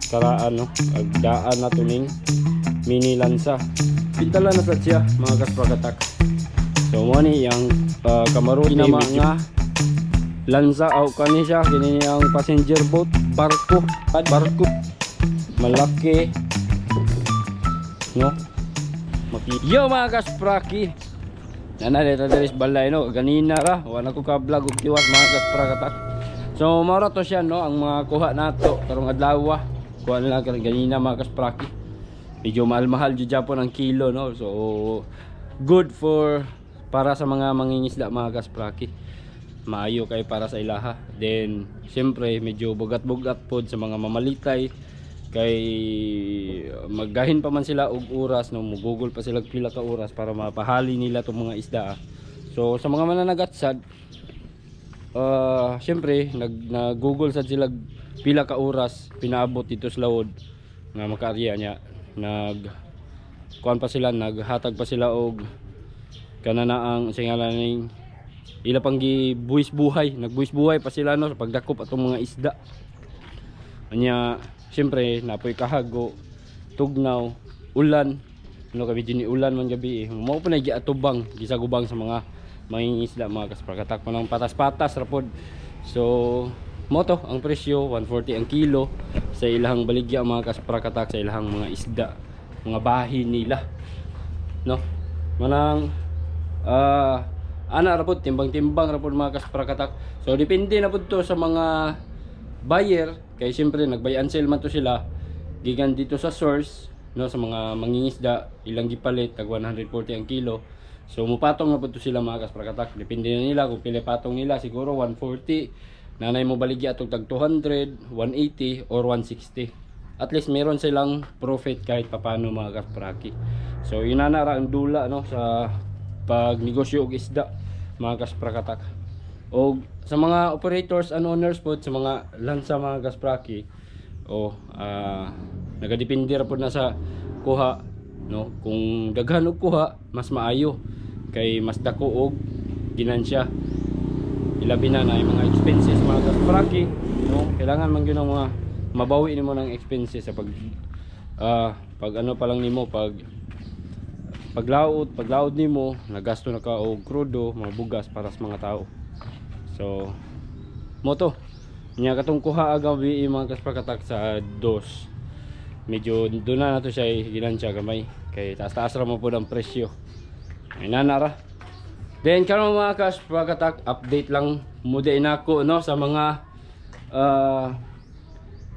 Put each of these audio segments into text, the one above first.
karaan no, agdaan na tuning mini lansa. Pintala na sad siya mga kasprakatak. So mo ni yang Kamaruti na mga lansa o kani siya kini ang passenger boat, barko malaki no. Yo mga kaspraki, nana dito deres balay no, ganina ra wala ko ka vlog og tiwas mga kasprakatak. So mara to siya no ang mga kuha nato karong adlaw. Kuha na lang ganina mga kaspraki. Medyo mahal jud Japon ang kilo no. So good for para sa mga mangingisda mga kaspraki. Maayo kay para sa ilaha. Then siyempre medyo bugat-bugat pod sa mga mamalitay kay maggahin pa man sila og oras no, mugugol pa sila pila ka oras para mapahali nila tong mga isda. So sa mga mananagatsad siyempre nag-google sad sila pila ka oras pinaabot dito sa lawod nga makaarya niya. Kuan pa sila, naghatag pa sila og kanana ang singalan ning ila pang gibuhis buhay, nagbuhis buhay pa sila no sa pagdakop atong mga isda. Anya siyempre napoy kahago, tugnaw, ulan no, kami dinhi ulan man gabi mao pa na giatubang gisagubang sa mga mangingisda mga kasprakatak mo ng patas-patas rapod. So mo to ang presyo 140 ang kilo sa ilahang baligya mga kasprakatak, sa ilahang mga isda, mga bahin nila no. Manang ana rapod timbang-timbang rapod mga kasprakatak. So depende na pud to sa mga buyer kay siyempre nag-buy and sell man to sila gikan dito sa source no, sa mga mangingisda ilang gipalit tag 140 ang kilo. So mupatong na pud to sila mga kasprakatak, depende na nila kung pila patong nila, siguro 140 nanay mo baligya atong tag 200, 180 or 160. At least meron silang profit kahit papano mga kaspraki. So yun na ra ang dula no sa pagnegosyo og isda mga kasprakatak. O sa mga operators and owners po sa mga lansa mga kaspraki nagadepende ra pud na sa kuha no. Kung daghan og kuha mas maayo kay mas dako og ginansya. Ilabi na yung mga expenses mga kaspraki no, kailangan man gyud mga mabawi nimo ng expenses sa pag ano pa lang nimo paglaod nimo nagasto na ka og krudo, mga bugas para sa mga tao. So mo to nya katong kuha agabi mga kasprakatak sa dos, medyo doon na to siya ginansya gamay kay taas-taas ra mo pud ang presyo. Ay nanara. Then karon mga kasprakatak, update lang muna nako no sa mga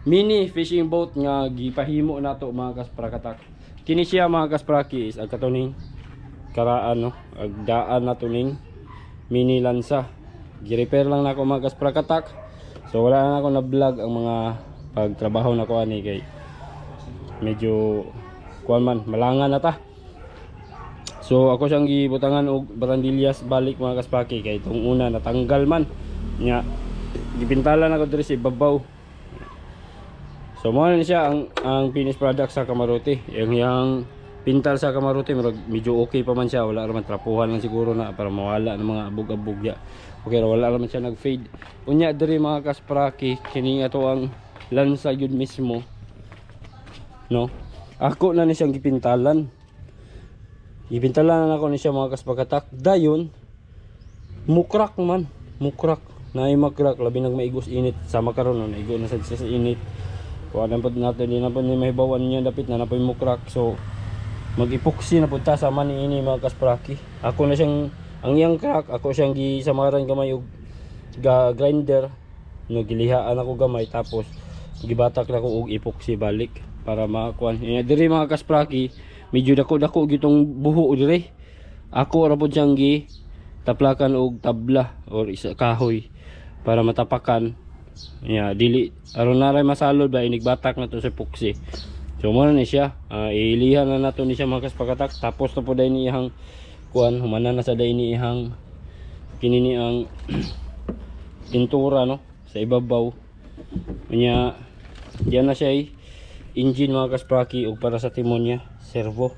mini fishing boat nga gipahimo nato mga kasprakatak. Kini siya mga kaspraki is ang katuning karaan no, agdaan na tuning mini lansa. Gi-repair lang nako mga kasprakatak. So wala na ako na vlog ang mga pagtrabaho nako ani kay medyo kuan man malangan na ta. So ako siyang gibutangan og barandilyas balik mga kaspaki kay itong una natanggal man nya gipintalan ako diri sa ibabaw. So mo na siya ang finished product sa Kamaruti. Yung pintal sa Kamaruti medyo okay pa man siya, wala ra man trapuhan lang siguro na para mawala ng mga abog-abog ya. Okay ra, wala ra man siya nag-fade. Unya diri mga kaspraki kini ato ang lansa yun mismo no. Ako na ni siyang gipintalan. Ipintalan ako ni siya mga kasprakatak. Dayon mukrak man, mukrak na makrak labi nang maigos init sama karon no, naigo na sa init. Kuha na po natin, di na po ni mahibawan niya dapit na na po yung mukrak. So mag-epoxy na po ta sama ni ini mga kaspraki. Ako na siyang ang iyang crack, ako siyang gisamaran gamay og grinder no, gilihaan ako gamay tapos gibatak na ko og epoxy balik para makuan. Diri mga kaspraki medyo dako-dako gitong buho diri. Ako ra pod siyang taplakan og tabla or isa kahoy para matapakan. Dili aron naray masalod ba inigbatak na to sa epoxy. So mo na ni siya. Iilihan na nato ni siya mga kasprakatak. Tapos na po dai ni ihang kuan, humanan na sa dai ni ihang kinini ang pintura no sa ibabaw. Nya diyan na siya engine mga kaspraki og para sa timon niya servo.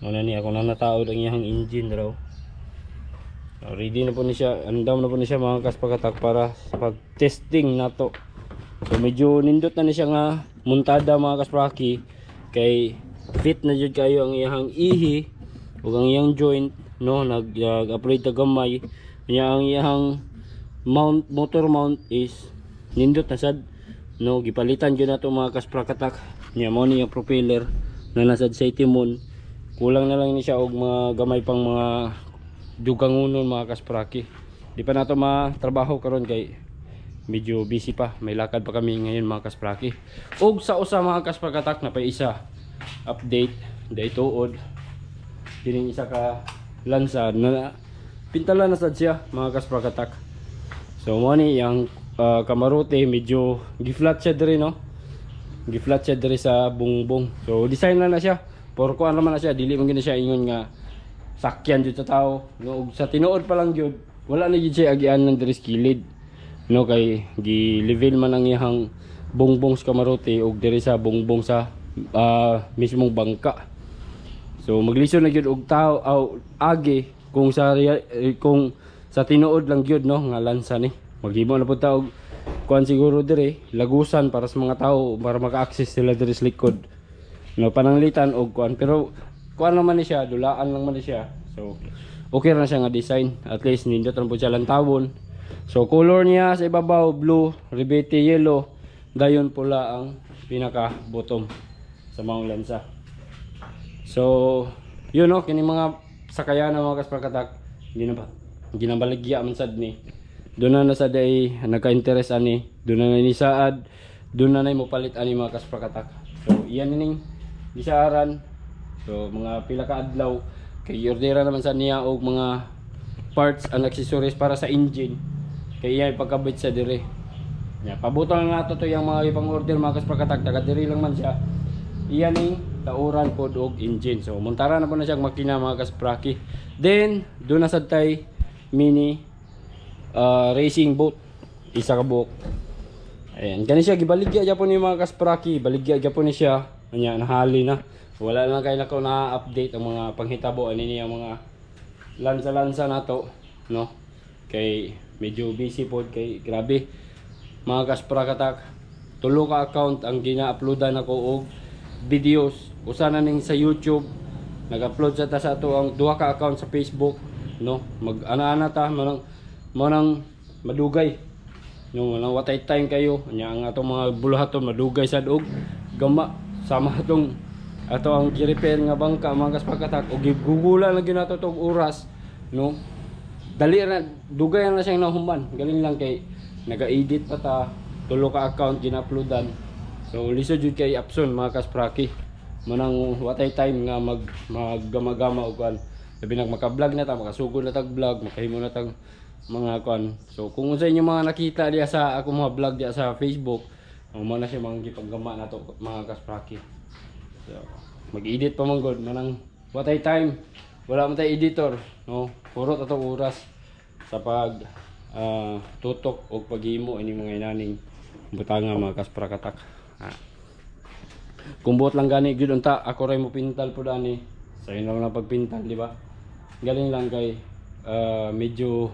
Ano ni ako na nataod ang iyang engine raw. Ready na po ni siya, andam na po ni siya mga kasprakatak para sa pag-testing nato So medyo nindot na ni siya nga muntada mga kaspraki, kay fit na jud kayo ang iyang ihi ug ang iyang joint, no, nag-upgrade ta gamay nya. Ang iyang motor mount is nindot na sad, no, gipalitan gyud nato mga kasprakatak nya. Mo ni yung propeller na nasad sa timon, kulang na lang ni siya og mga gamay pang mga dugangunon mga kaspraki. Di pa nato matrabaho karon kay medyo busy pa, may lakad pa kami ngayon mga kaspraki. Og sa usa mga kasprakatak na pa isa update day tuod dining isa ka lansa na pintala na sad siya mga kasprakatak. So mo ni yang kamarote medyo giflat siya diri, no, giflat siya diri sa bungbong. So design na siya por kuan naman na siya, dili man gina siya ingon nga sakyan jud sa tao, no. Ug sa tinuod pa lang jud wala na jud siya agian ng diri kilid, no, kay gi-level man ang iyang bongbong sa kamarote og diri sa bongbong sa mismong bangka. So maglisod na gyud og tao agi kung sa tinuod lang gyud, no, nga lansa ni. Maghimo na pud ta og kuan siguro diri lagusan para sa mga tao para maka-access sila diri sa likod, no, pananglitan og kuan. Pero kuan naman ni siya, dulaan lang man ni siya. So okay na siya nga design, at least nindot ra pud siya lantawon. So color niya sa ibabaw blue, rebete yellow, dayon pula ang pinaka bottom sa mga lansa. So yun, no, kini mga sakayan ng mga kasprakatak ginabaligya man sad ni. Doon na sad ay nagka-interest ani, doon na ni saad, doon na mo palit ani mga kasprakatak. So iyan ning gisaaran. So mga pila ka adlaw kay ordera naman sa niya og mga parts and accessories para sa engine, kay iya pagkabit sa dire nya. Pabutan na nato to yung mga ipang order mga kasprakatak, taga diri lang man siya. Iya ning tauran pod og engine. So montara na po na siyang makina mga kaspraki. Then doon na sad tay mini racing boat, isa ka buok. Ayan, kani siya gibaligya gyapon ni mga kaspraki, baligya gyapon ni siya nya, nahali na. Wala na kay nako na update ang mga panghitabo ani niya mga lansa-lansa nato, no, kay medyo busy pod kay grabe mga kasprakatak. Tulo ka account ang gina-uploadan nako og videos, usa na ning sa YouTube, nag-upload sa ta sa ato ang duha ka account sa Facebook, no, mag-ana-ana ta manang madugay, no, manang watay time kayo nya ang atong mga buluhaton madugay sad og gama sama atong ato ang gi-repair nga bangka mga kasprakatak og gigugulan lang gyud nato tog oras, no. Dali na dugay na siyang nahuman, galing lang kay naga-edit pa ta, tulo ka account gina-uploadan. So lisod jud kay Apson mga kaspraki, manang watay time nga maggama-gama og kan, sabi nag maka-vlog na ta, makasugod na tag vlog, makahimo na tag mga kan. So kung unsa inyo mga nakita diya sa ako mga vlog diya sa Facebook, mo na siya mga gipaggama nato mga kaspraki. So mag-edit pa man gud, manang watay time, wala man tay editor, no, puro atong oras sa pag tutok og paghimo ini mga inaning butanga mga kasprakatak. Kung buot lang gani gyud unta ako ray mo pintal pud ani, sa ino lang pagpintal, di ba? Galing lang kay medyo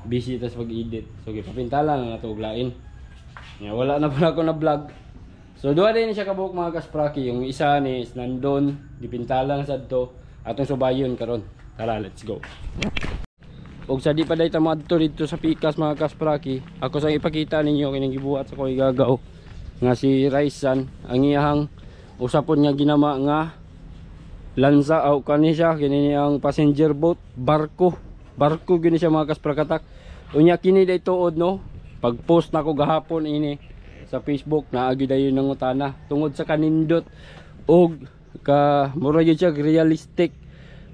busy tas pag-edit. So gipapintalan na nato og lain. Ya, wala na pala ako na vlog. So duha din siya kabuok mga kaspraki. Yung isa ni is nandun, dipintalan sad to, atong subayon karon. Tara, let's go. Og sa di pa dayta madto dito sa Pikas mga kaspraki, ako sang ipakita ninyo kining gibuhat sa koy gagaw nga si Raisan. Ang iyang usapon nga ginama nga lansa o kani siya kini ang passenger boat, barko gini siya mga kasprakatak. Unya kini day tuod, no, pag post nako gahapon ini sa Facebook na agi dayon nang utana tungod sa kanindot og ka mura gyud siya realistic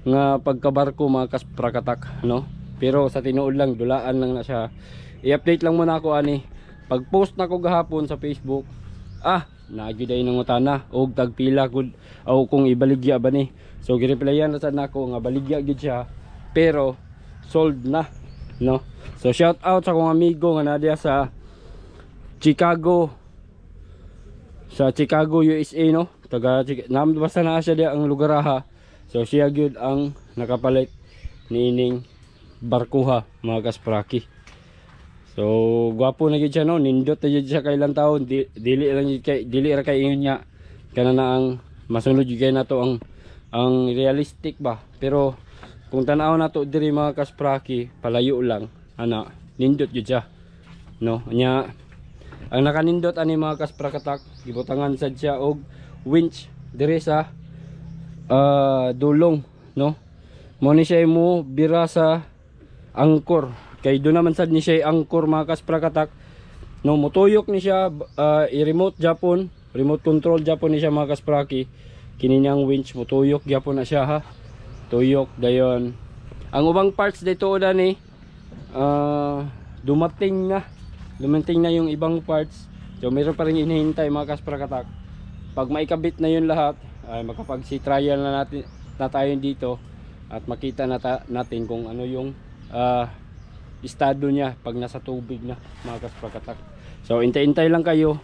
nga pagkabarko mga kasprakatak, no. Pero sa tinuod lang, dulaan lang na siya. I-update lang muna ako ani, pag post nako gahapon sa Facebook, naagi dayon nang utana og tagpila gud aw kung ibaligya ba ni. So gireplyan na sad nako nga baligya gid siya pero sold na, no. So shout out sa akong amigo nga nadia sa Chicago, USA, no, taga basta na siya diya ang lugar ha. So siya gyud ang nakapalit niining barkuha mga kaspraki. So gwapo na gyud siya no, nindot na gyud siya kay ilang taon, dili lang gyud kay dili ra kay ingon niya kana na ang masunod gyud kay nato ang realistic ba. Pero kung tan-aw nato diri mga kaspraki, palayo lang ana, nindot gyud siya no. Nya ang nakanindot ani mga kasprakatak, gibutangan sad siya og winch diri sa dulong no. Mo ni siya mo bira sa angkor, kay do naman sad ni siya angkor mga kasprakatak no. Mutuyok ni siya i-remote Japon, remote control Japon ni siya mga kaspraki. Kini niyang winch mutuyok gyapon na siya ha, tuyok dayon. Ang ubang parts dito oda ni dumating na yung ibang parts. So meron pa rin hinihintay mga kasprakatak. Pag maikabit na yun lahat ay makapag-trial na natin na tayo dito at makita natin kung ano yung estado niya pag nasa tubig na mga kasprakatak. So intay-intay lang kayo,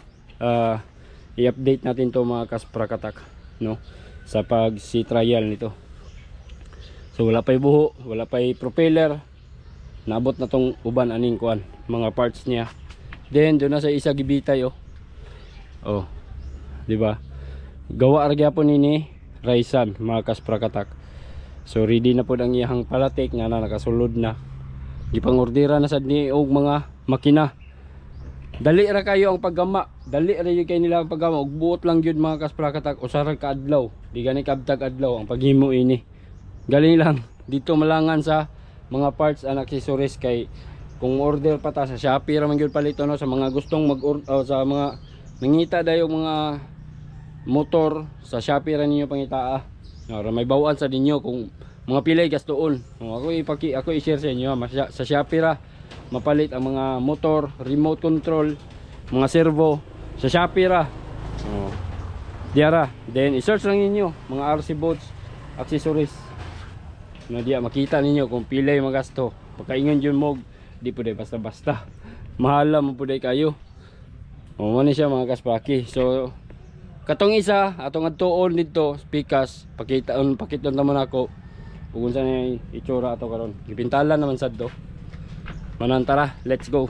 i-update natin to mga kasprakatak no, sa pag-trial nito. So wala pa'y buho, wala pa'y propeller, naabot na tong uban aning kuan mga parts niya. Then doon na sa isa gibitay oh, di ba? Gawa ra gyapon ini Raisan mga kasprakatak. So ready na pud ang iyang palatik nga na nakasulod na. Gipangordera na sad ni og mga makina. Dali ra kayo ang paggama, dali ra gyud kay nila ang paggama, og buot lang gyud mga kasprakatak, usa ra ka adlaw, di gani kabtag adlaw ang paghimo ini. Galing lang dito malangan sa mga parts and accessories, kay kung order pa ta sa Shopee ra man gyud palito no, sa mga gustong sa mga nangita dayo mga motor sa Shopee ra ninyo pangitaa. No, may bawaan sa ninyo kung mga pilay gastoon. No, ako i-share sa inyo sa Shopee ra mapalit ang mga motor, remote control, mga servo sa Shopee ra. Oh. Diara, then i-search lang ninyo mga RC boats, accessories. No, diya makita ninyo kung pilay magasto. Pagkaingon yun mo, di po day basta-basta. Mahala mo po day kayo. O mo ni siya mga kaspraki. So katong isa atong adtuon dito pikas, pakiton naman ako kung saan yung itsura ato karon. Gipintalan naman sad do. Manan, tara, let's go.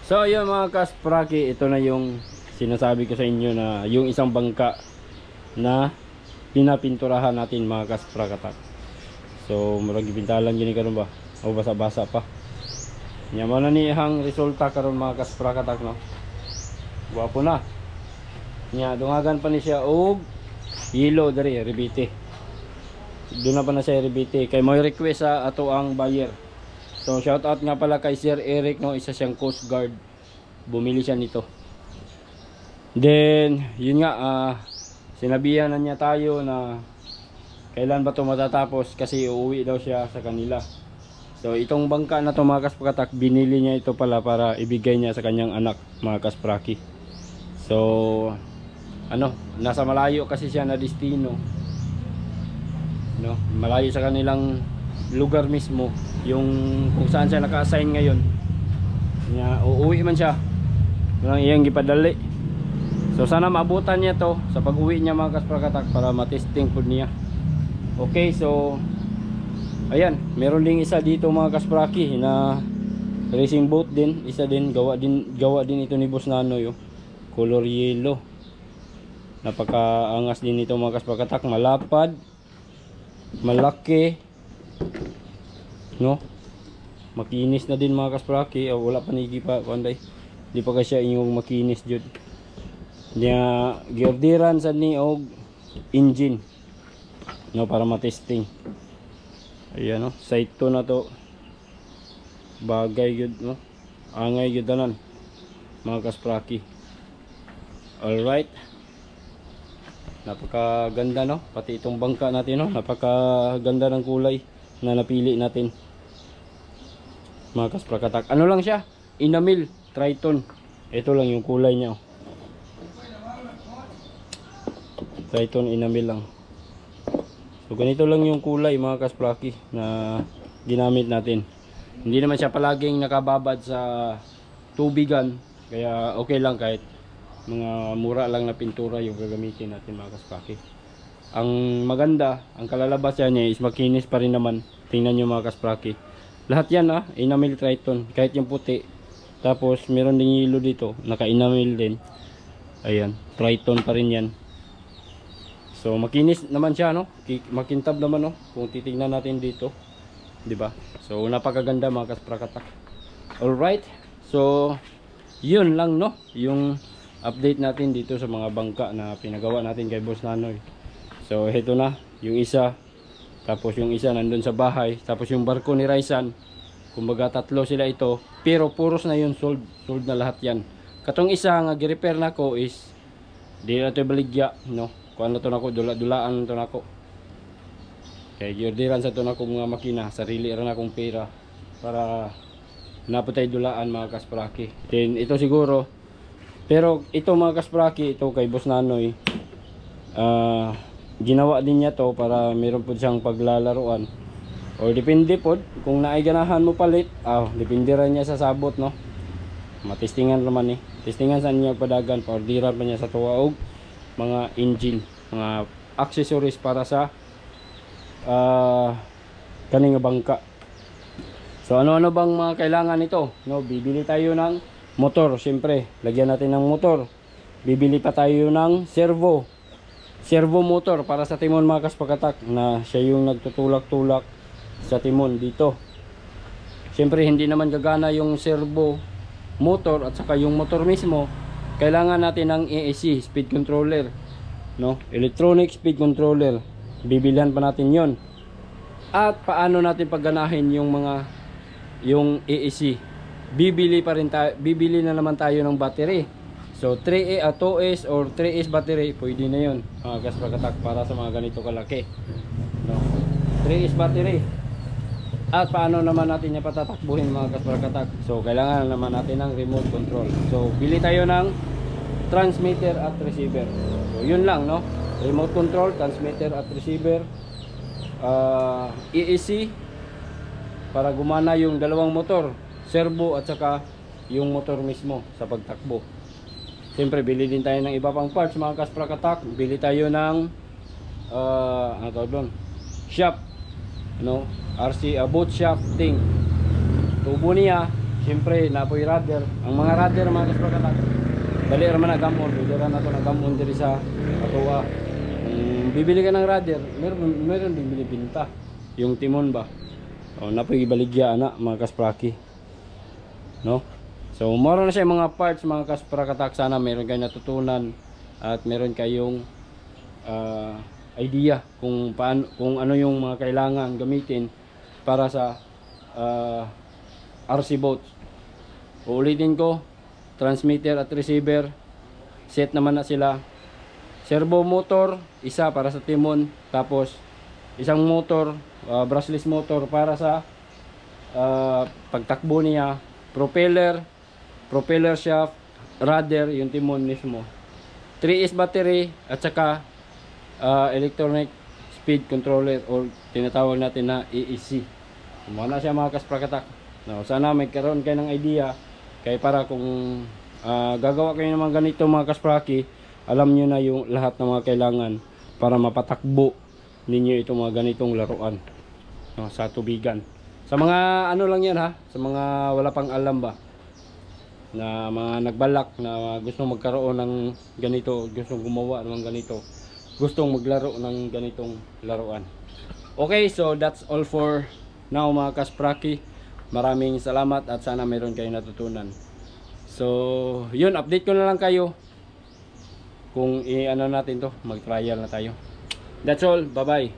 So yun mga kaspraki, ito na yung sinasabi ko sa inyo na yung isang bangka na pinapinturahan natin mga kasprakatak. So murag gipintalan gini karon ba? O basa-basa pa. Nya mo na ni ihang resulta karon mga kasprakatak no. Guwapo na. Nya dungagan pa ni siya og yellow diri rebite. Doon na pa na siya rebite kay mo request sa ato ang buyer. So shout out nga pala kay Sir Eric no, isa siyang Coast Guard. Bumili siya nito. Then yun nga sinabihan na niya tayo na kailan ba ito matatapos kasi uuwi daw siya sa kanila. So itong bangka na to mga kasprakatak, binili niya ito pala para ibigay niya sa kanyang anak mga kaspraki. So ano, nasa malayo kasi siya na destino no, malayo sa kanilang lugar mismo yung kung saan siya naka-assign ngayon. Nya uuwi man siya, walang iyang gipadali. So sana maabutan niya to sa pag-uwi niya mga kasprakatak para matesting po niya. Okay, so ayan, meron ding isa dito mga kaspraki na racing boat din, isa din gawa din ito ni Boss Nanoy, color yellow. Napakaangas din ito mga kasprakatak, malapad, malaki no, makinis na din mga kaspraki. Wala pa nigi pa kanday, di pa kasi inyong makinis jud niya. Giordiran sa ni og engine no para matesting. Ayan no, site to na to, bagay yun no, angay yun tanan mga kaspraki. Alright, napakaganda no, pati itong bangka natin no, napakaganda ng kulay na napili natin mga kasprakatak. Ano lang siya, enamel Triton, ito lang yung kulay niya Triton enamel lang. So ganito lang yung kulay mga kaspraki na ginamit natin. Hindi naman siya palaging nakababad sa tubigan, kaya okay lang kahit mga mura lang na pintura yung gagamitin natin mga kaspraki. Ang maganda, ang kalalabas niya is makinis pa rin naman. Tingnan nyo mga kaspraki, Lahat yan enamel Triton, kahit yung puti. Tapos meron ding yellow dito, naka-enamel din. Ayan, Triton pa rin yan. So makinis naman siya, no? Makintab naman, no? Kung titingnan natin dito, 'di ba? So napakaganda mga kasprakatak. All right. So yun lang, no? Yung update natin dito sa mga bangka na pinagawa natin kay Boss Nanoy. So ito na yung isa. Tapos yung isa nandun sa bahay. Tapos yung barko ni Raisan, kumbaga tatlo sila ito, pero puros na yun, sold na lahat yan. Katong isa nga gi-repair nako is di na to baligya, no? Kuan na to nako, dula-dulaan to nako. Kay giordiran sa to nako mga makina, sarili ra na akong pera para naputay dulaan mga kaspraki. Then ito siguro, pero ito mga kaspraki, ito kay Boss Nanoy, ginawa din niya to para meron po siyang paglalaruan. O depende po kung naay ganahan mo palit, depende rin niya sa sabot, no? Matestingan naman testingan sa niya padagan, pa-ordiran pa niya sa tuwa og mga engine, mga accessories para sa kaning bangka. So ano-ano bang mga kailangan nito, no? Bibili tayo ng motor, syempre lagyan natin ng motor. Bibili pa tayo ng servo motor para sa timon mga kasprakatak, na siya yung nagtutulak-tulak sa timon dito. Syempre hindi naman gagana yung servo motor at saka yung motor mismo. Kailangan natin ng ESC, speed controller, no? Electronic speed controller. Bibilihan pa natin yon. At paano natin pagganahin yung ESC? Bibili na naman tayo ng battery. So 2S or 3S battery, pwede na yun mga kasprakatak, para sa mga ganito kalaki, no? 3S battery. At paano naman natin niya patatakbuhin mga kasprakatak? So kailangan naman natin ng remote control. So bili tayo ng transmitter at receiver. So yun lang, no? Remote control, transmitter at receiver, ESC para gumana yung dalawang motor, servo at saka yung motor mismo sa pagtakbo. Siyempre bili din tayo ng iba pang parts mga kasprakatak. Bili tayo ng ano tawag doon, shaft, no? RC boat shafting. Tubo niya, siyempre napoy rudder. Ang mga rudder mga kasprakatak, dali ra man na gamon, dili ra nato na gamon diri sa atoa. Bibili ka ng rudder, meron din binibenta yung timon ba. O napoy ibaligya ana mga kaspraki, no? So moro na siya mga parts mga kasprakatak. Sana meron kayong natutunan at meron kayong idea kung paano, kung ano yung mga kailangan gamitin para sa RC boats. Uulitin ko, transmitter at receiver set naman na sila. Servo motor isa para sa timon, tapos isang motor, brushless motor para sa pagtakbo niya. Propeller shaft, rudder yung timon mismo, 3S battery at saka electronic speed controller or tinatawag natin na ESC. Muna siya mga kasprakatak. No, sana may karoon kayo ng idea kay para kung gagawa kayo ng mga ganito mga kaspraki, alam nyo na yung lahat ng mga kailangan para mapatakbo ninyo itong mga ganitong laruan, no, sa tubigan. Sa mga ano lang yan sa mga wala pang alam ba, na mga nagbalak na gustong magkaroon ng ganito, gustong gumawa ng ganito, gustong maglaro ng ganitong laruan. Okay, so that's all for now mga kaspraki. Maraming salamat at sana mayroon kayong natutunan. So yun, update ko na lang kayo kung ano natin to, mag trial na tayo. That's all, bye bye.